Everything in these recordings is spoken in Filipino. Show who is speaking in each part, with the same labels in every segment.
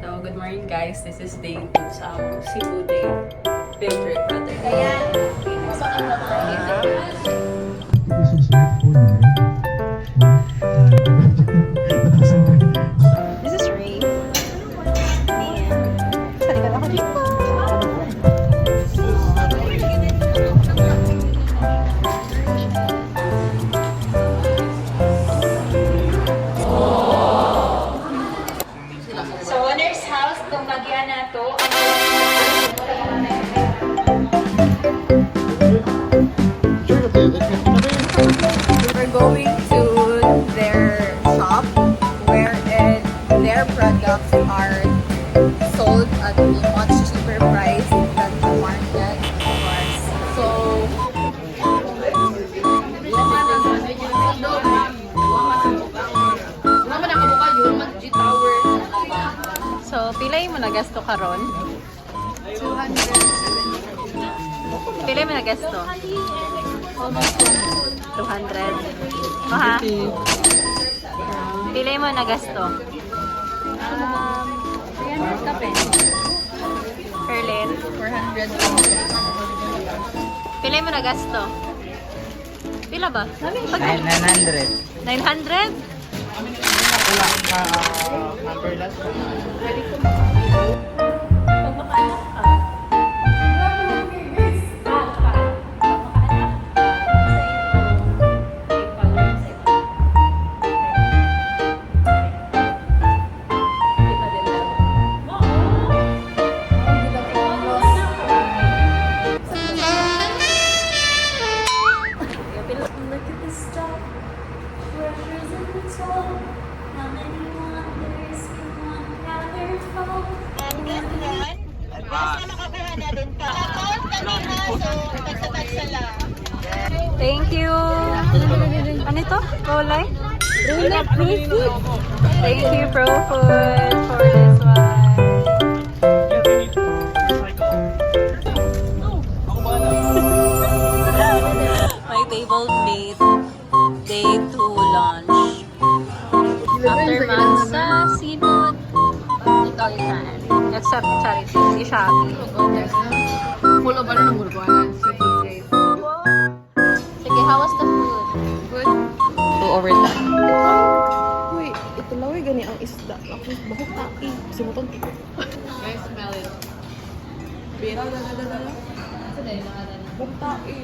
Speaker 1: So, good morning guys. This is day 2 sa among Cebu Day field trip brother. Kaya,
Speaker 2: This is Ray. Sa likod ako dito.
Speaker 3: So, owner's house, itong bagyan na to.
Speaker 2: We're going to their shop wherein their products are sold at a much cheaper price than the market, of course. So, pilay mo na gasto karon? 200. Pilay mo na gasto? 200. Maha? Pilay mo na gasto?
Speaker 3: 300 ka pen.
Speaker 2: Perlin?
Speaker 3: 400.
Speaker 2: Pilay mo na gasto? Pila ba?
Speaker 4: 900.
Speaker 2: 900?
Speaker 4: Wala ka perlas.
Speaker 2: Thank you. Ano ito? Rolay? Thank you, Pro Food, for this one. My table made day 2 lunch. After months sa seafood, ito you can. Except charity, si Shopee.
Speaker 1: Pulo ba na ng burbuanan?
Speaker 2: Sige, how was the food?
Speaker 1: Good.
Speaker 2: 2 over 10.
Speaker 5: Uy, ito lang ay gani ang isda. Ako, bahok taki. Kasi mo itong tiko.
Speaker 1: Guys, smell it.
Speaker 5: Bahok taki.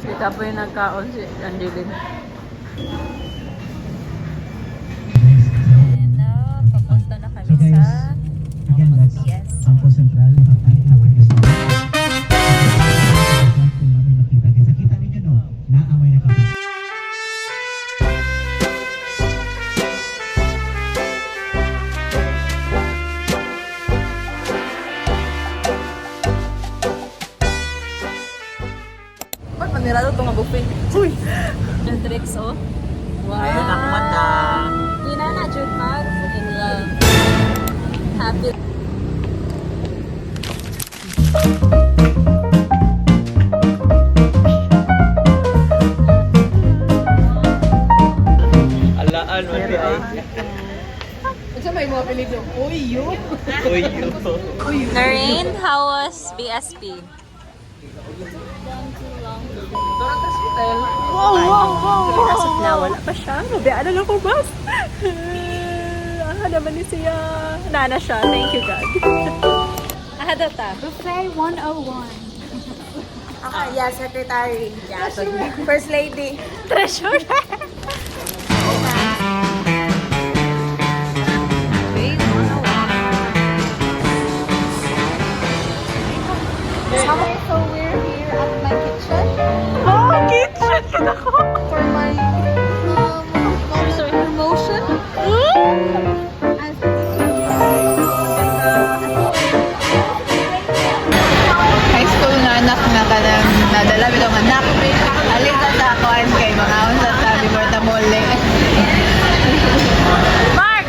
Speaker 2: Kita po yung nagkaon si Angeline. And now, papunta na kami sa
Speaker 6: Again, that's
Speaker 2: Yes.
Speaker 6: Campo Central. Tawag kasi. Kung namin nakita, guys. Nakita ninyo, no? Naamoy na kami.
Speaker 5: Ba't manirado ito nga buffet? Uy!
Speaker 2: the tricks, oh. Wow.
Speaker 4: Ayun ang mata.
Speaker 2: Ina na, Jude Mag. In love. Happy.
Speaker 4: Alaan mo di ay.
Speaker 5: Kasi may mga pilito. Uy, yun!
Speaker 4: Uy.
Speaker 2: Noreen, how was BSP?
Speaker 5: Wow, wow, wow!
Speaker 2: As of now, wala pa siya. Nabiaan na lang ko, boss. Naman ni siya. Nana siya. Thank you, God. Daw ta.
Speaker 3: Buffet 101.
Speaker 5: Yeah, secretary. Yeah, first lady.
Speaker 2: Treasure.
Speaker 3: So we're here at my kitchen
Speaker 2: Oh, kitchen! Ako.
Speaker 3: for my promotion. As
Speaker 5: High school nga anak nga ka nang nadala bitong anak. Alin ka sa akuan kay mga unsa sabi mo ta mole.
Speaker 2: Mark!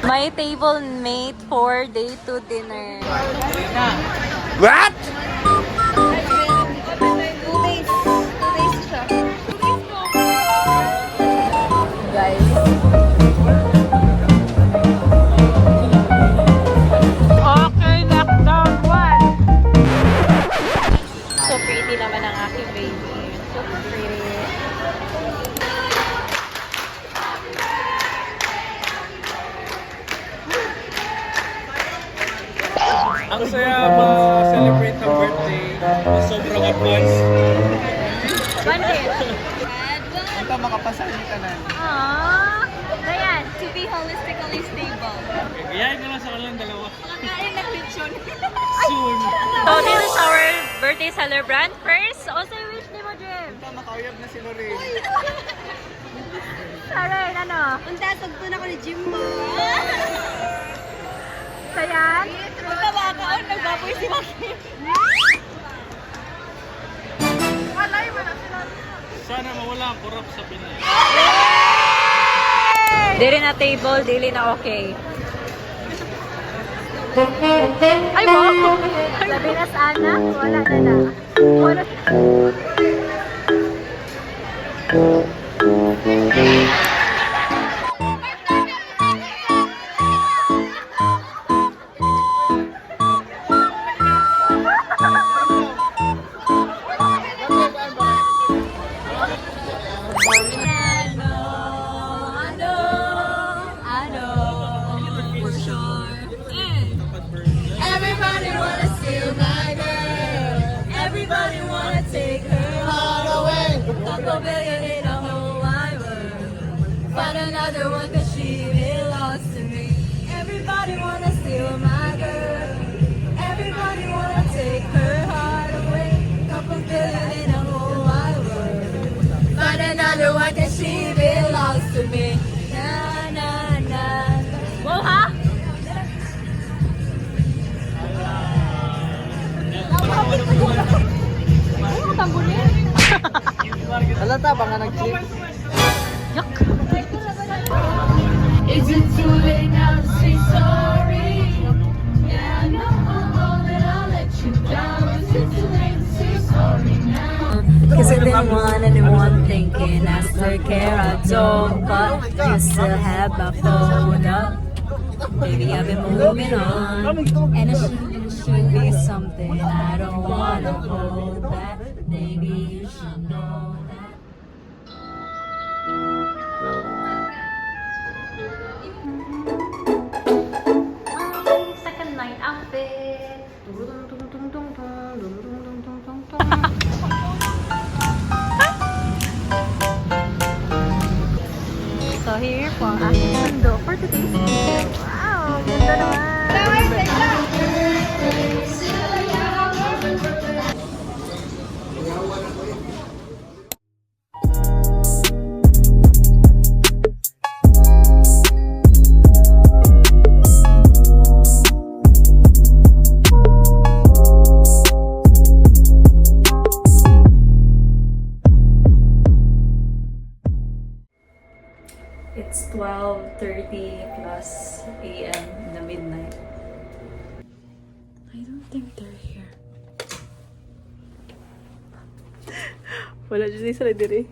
Speaker 2: My table mate for day 2 dinner.
Speaker 4: What?
Speaker 3: 2 days.
Speaker 2: baby. Super pretty.
Speaker 4: Ang saya ma-celebrate ang birthday. Sobrang advance.
Speaker 2: Bandit.
Speaker 4: Ang ka makapasali ka na.
Speaker 2: Aww. Ayan, to be holistically stable.
Speaker 4: Iyayin na lang sa kanilang dalawa.
Speaker 2: Kakain ng lechon.
Speaker 4: Soon.
Speaker 2: So, this is our birthday celebrant. First, also wish ni mo, Jim.
Speaker 4: Ito, nakauyab na si Lorraine.
Speaker 2: Karen, ano?
Speaker 3: Unta, tugtun ako ni Jimbo.
Speaker 2: Sayan? Magkabakaon, nagbaboy si Makim.
Speaker 4: Sana mawala ang korap sa Pinas.
Speaker 2: Dili na table, dili na okay. Ay mo! Sabi na sa anak, wala na na. Wala.
Speaker 1: Everybody wanna steal my girl. Everybody wanna take her heart away. Couple billion in the whole wide world. Find another one 'cause she belongs to me. Everybody wanna steal my girl. Everybody wanna take her heart away. Couple billion in the whole wide world. Find another one 'cause she belongs to me. Na na na.
Speaker 2: Wow, ha?
Speaker 4: Halata ba nga nag-chip?
Speaker 1: Is it too late now to say sorry? Yeah, I know that I'll let you down. Is it too late to say sorry now? Cause I didn't want anyone thinking I still care, I don't. But you still have my phone up. Baby, I've been moving on. And it should be something I don't wanna hold back. Maybe you should know that.
Speaker 2: Second night outfit. So here po ang aking mundo for today's video. Wow, ganda naman.
Speaker 1: It's 12:30 plus a.m. in the midnight. I don't think they're here.
Speaker 5: Wala dyan sa diri.